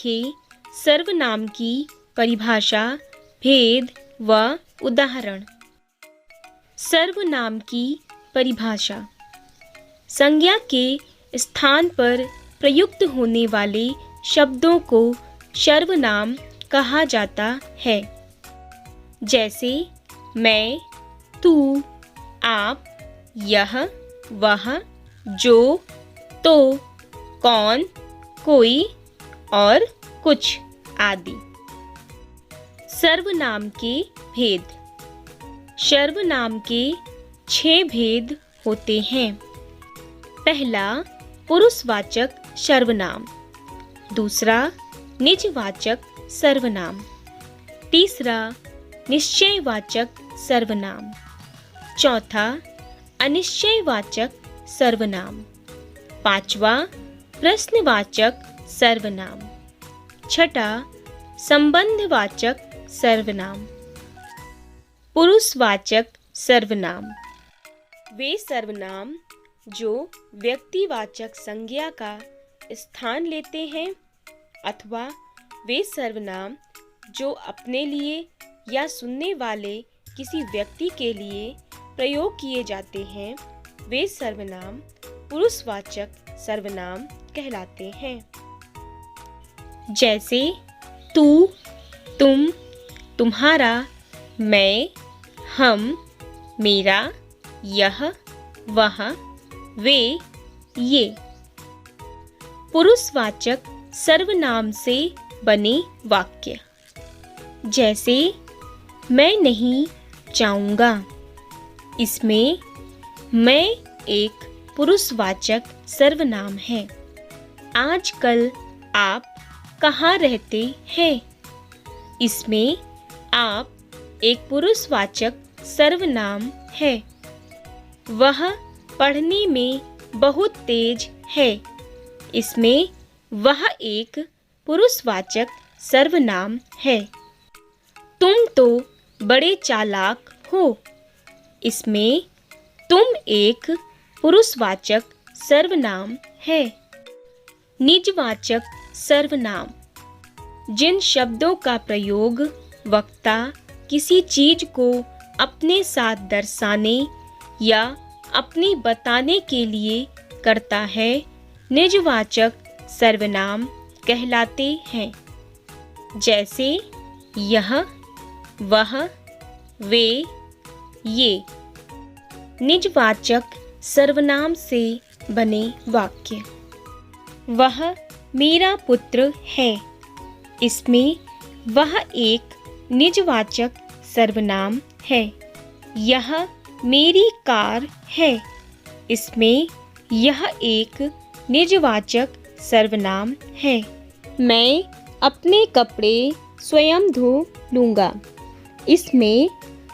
देखें सर्वनाम की परिभाषा, भेद व उदाहरण। सर्वनाम की परिभाषा। संज्ञा के स्थान पर प्रयुक्त होने वाले शब्दों को सर्वनाम कहा जाता है। जैसे मैं, तू, आप, यह, वह, जो, तो, कौन, कोई और कुछ आदि। सर्वनाम के भेद। सर्वनाम के 6 भेद होते हैं। पहला पुरुषवाचक सर्वनाम, दूसरा निजवाचक सर्वनाम, तीसरा निश्चयवाचक सर्वनाम, चौथा अनिश्चयवाचक सर्वनाम, पांचवा प्रश्नवाचक सर्वनाम, छठा संबंधवाचक सर्वनाम। पुरुषवाचक सर्वनाम वे सर्वनाम जो व्यक्तिवाचक संज्ञा का स्थान लेते हैं, अथवा वे सर्वनाम जो अपने लिए या सुनने वाले किसी व्यक्ति के लिए प्रयोग किए जाते हैं, वे सर्वनाम पुरुषवाचक सर्वनाम कहलाते हैं। जैसे तू, तुम, तुम्हारा, मैं, हम, मेरा, यह, वह, वे, ये। पुरुषवाचक सर्वनाम से बने वाक्य। जैसे मैं नहीं जाऊंगा। इसमें मैं एक पुरुषवाचक सर्वनाम है। आजकल आप कहाँ रहते हैं? इसमें आप एक पुरुषवाचक सर्वनाम है। वह पढ़ने में बहुत तेज है। इसमें वह एक पुरुषवाचक सर्वनाम है। तुम तो बड़े चालाक हो। इसमें तुम एक पुरुषवाचक सर्वनाम है। निजवाचक सर्वनाम जिन शब्दों का प्रयोग वक्ता किसी चीज को अपने साथ दर्शाने या अपनी बताने के लिए करता है, निजवाचक सर्वनाम कहलाते हैं। जैसे यह, वह, वे, ये। निजवाचक सर्वनाम से बने वाक्य। वह मेरा पुत्र है। इसमें वह एक निजवाचक सर्वनाम है। यह मेरी कार है। इसमें यह एक निजवाचक सर्वनाम है। मैं अपने कपड़े स्वयं धो लूँगा। इसमें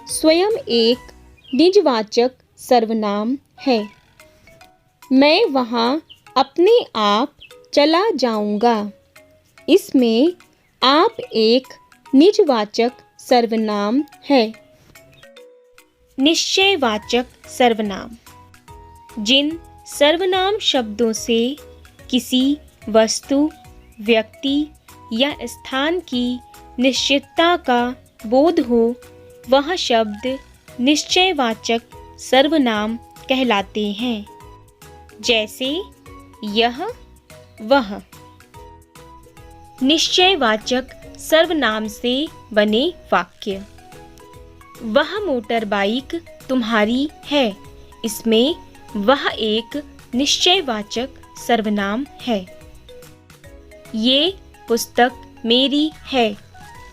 स्वयं एक निजवाचक सर्वनाम है। मैं वहाँ अपने आप चला जाऊँगा। इसमें आप एक निजवाचक सर्वनाम है। निश्चयवाचक सर्वनाम जिन सर्वनाम शब्दों से किसी वस्तु, व्यक्ति या स्थान की निश्चितता का बोध हो, वह शब्द निश्चयवाचक सर्वनाम कहलाते हैं। जैसे यह, वह। निश्चयवाचक सर्वनाम से बने वाक्य। वह मोटर बाइक तुम्हारी है। इसमें वह एक निश्चयवाचक सर्वनाम है। ये पुस्तक मेरी है।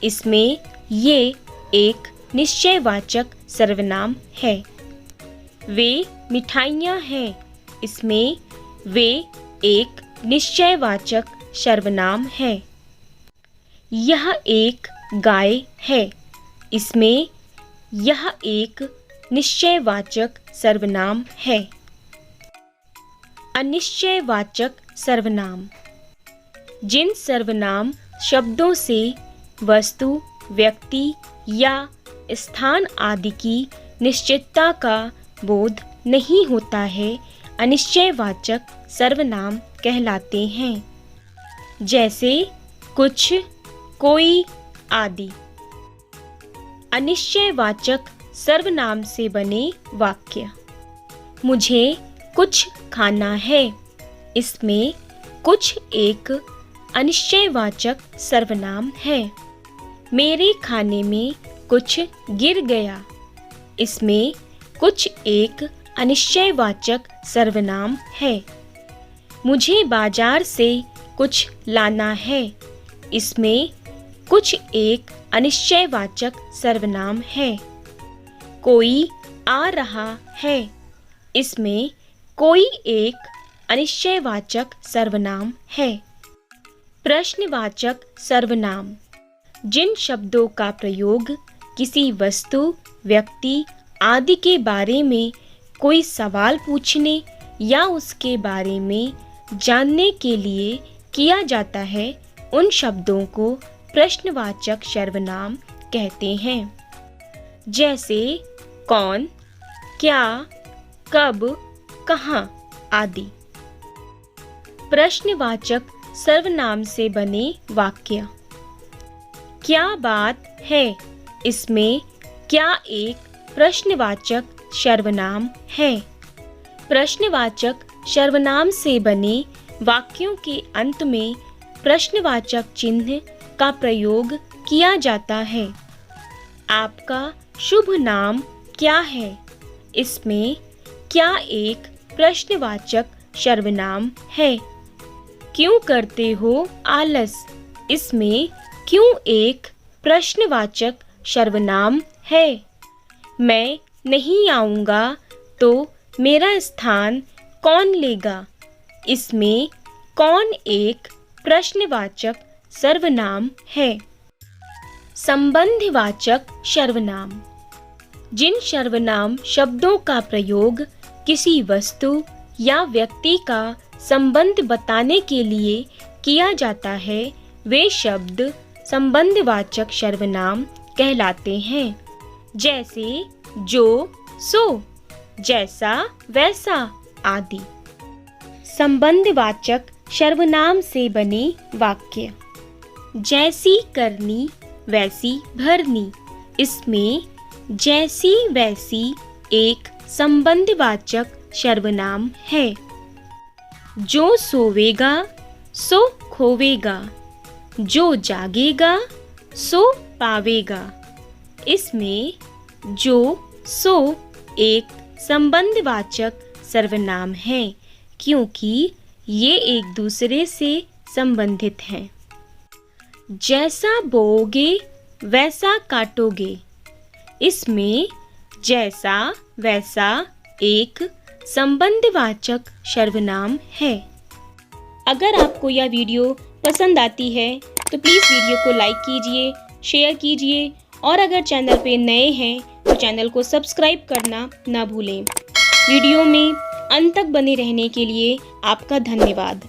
इसमें ये एक निश्चयवाचक सर्वनाम है। वे मिठाइयाँ हैं। इसमें वे एक निश्चयवाचक सर्वनाम है। यह एक गाय है। इसमें यह एक निश्चयवाचक सर्वनाम है। अनिश्चयवाचक सर्वनाम जिन सर्वनाम शब्दों से वस्तु, व्यक्ति या स्थान आदि की निश्चितता का बोध नहीं होता है, अनिश्चयवाचक सर्वनाम कहलाते हैं। जैसे कुछ, कोई आदि। अनिश्चयवाचक सर्वनाम से बने वाक्य। मुझे कुछ खाना है। इसमें कुछ एक अनिश्चयवाचक सर्वनाम है। मेरे खाने में कुछ गिर गया। इसमें कुछ एक अनिश्चयवाचक सर्वनाम है। मुझे बाजार से कुछ लाना है। इसमें कुछ एक अनिश्चयवाचक सर्वनाम है। कोई आ रहा है। इसमें कोई एक अनिश्चयवाचक सर्वनाम है। प्रश्नवाचक सर्वनाम। जिन शब्दों का प्रयोग किसी वस्तु, व्यक्ति आदि के बारे में कोई सवाल पूछने या उसके बारे में जानने के लिए किया जाता है, उन शब्दों को प्रश्नवाचक सर्वनाम कहते हैं। जैसे कौन, क्या, कब, कहाँ आदि। प्रश्नवाचक सर्वनाम से बने वाक्य। क्या बात है। इसमें क्या एक प्रश्नवाचक सर्वनाम है। प्रश्नवाचक सर्वनाम से बने वाक्यों के अंत में प्रश्नवाचक चिन्ह का प्रयोग किया जाता है। आपका शुभ नाम क्या है। इसमें क्या एक प्रश्नवाचक सर्वनाम है। क्यों करते हो आलस। इसमें क्यों एक प्रश्नवाचक सर्वनाम है। मैं नहीं आऊँगा तो मेरा स्थान कौन लेगा। इसमें कौन एक प्रश्नवाचक सर्वनाम है। संबंधवाचक सर्वनाम। जिन सर्वनाम शब्दों का प्रयोग किसी वस्तु या व्यक्ति का संबंध बताने के लिए किया जाता है, वे शब्द संबंधवाचक सर्वनाम कहलाते हैं। जैसे जो, सो, जैसा, वैसा आदि। संबंधवाचक सर्वनाम से बने वाक्य। जैसी करनी वैसी भरनी। इसमें जैसी वैसी एक संबंधवाचक सर्वनाम है। जो सोवेगा सो खोवेगा। जो जागेगा सो पावेगा। इसमें जो, सो एक संबंधवाचक सर्वनाम है, क्योंकि ये एक दूसरे से संबंधित हैं। जैसा बोओगे वैसा काटोगे। इसमें जैसा, वैसा एक संबंधवाचक सर्वनाम है। अगर आपको यह वीडियो पसंद आती है तो प्लीज़ वीडियो को लाइक कीजिए, शेयर कीजिए और अगर चैनल पे नए हैं तो चैनल को सब्सक्राइब करना ना भूलें। वीडियो में अंत तक बने रहने के लिए आपका धन्यवाद।